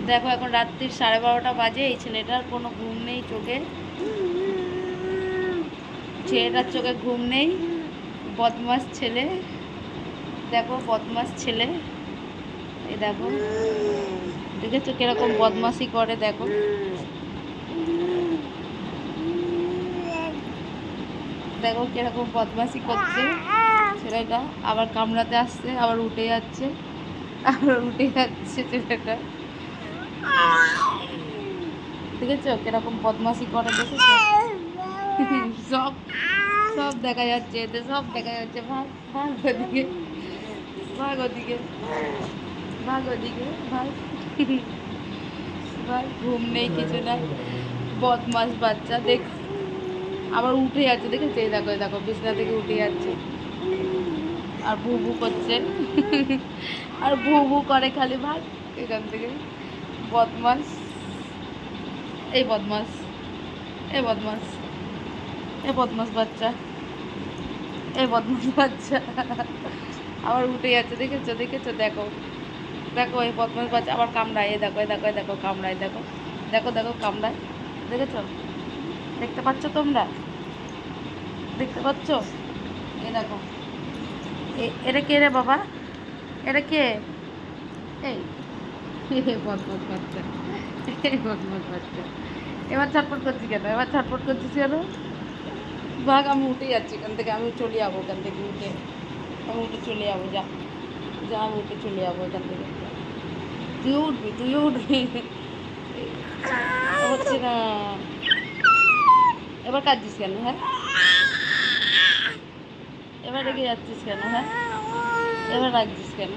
দেখো এখন রাত্রির 12:30 বাজে, এই ছেলেটার কোনো ঘুম নেই চোখে, ছেলেটার চোখে ঘুম নেই। বদমাস ছেলে, দেখো বদমাস ছেলে। এই দেখো, দেখেছো কিরকম বদমাশি করে, দেখো দেখো কিরকম বদমাশি করছে ছেলেটা। আবার কামড়াতে আসছে, আবার উঠে যাচ্ছে, আবার উঠে যাচ্ছে ছেলেটা। দেখেছো কিরকম বদমাশি করে, দেখেছো? সব সব দেখা যাচ্ছে এতে, সব দেখা যাচ্ছে। ভাগ ভাগ ওদিকে, ভাগ ওদিকে, ভাগ ওদিকে, ভাগ ভাগ। ঘুম নেই কিছু নাই, বদমাস বাচ্চা। দেখ আবার উঠে যাচ্ছে, দেখেছো? এই দেখো, এই দেখো বিছনা থেকে উঠে যাচ্ছে আর ভু ভু করছে আর ভু ভু করে খালি। ভাগ এখান থেকে, বদমাস। এই বদমাস, এই বদমাস, এই বদমাস বাচ্চা, এই বদমাস বাচ্চা আবার উঠে যাচ্ছে, দেখেছো? দেখেছো? দেখো দেখো, এই বদমাস বাচ্চা আবার কামড়ায়। এই দেখো, এই দেখো, এই দেখো কামড়ায়, দেখো দেখো, দেখো কামড়ায়, দেখেছো? দেখতে পাচ্ছ তোমরা? দেখতে পাচ্ছ? এই দেখো, এটা কে রে বাবা? এটা কে? এই বদমাস বাচ্চা, এই বদমাস বাচ্চা। এবার ছটফট করছি কেন? এবার ছটফট করছিস কেন? ভাগ, আমি উঠে যাচ্ছি এখান থেকে, আমি চলে যাবো এখান থেকে, উঠে আমি উঠে চলে যাবো। যা যা, আমি উঠে চলে যাবো এখান থেকে। তুইও উঠবি, তুইও উঠবি। হচ্ছে না, এবার কাঁদছিস কেন? হ্যাঁ, এবার রেগে যাচ্ছিস কেন? হ্যাঁ, এবার রাখছিস কেন?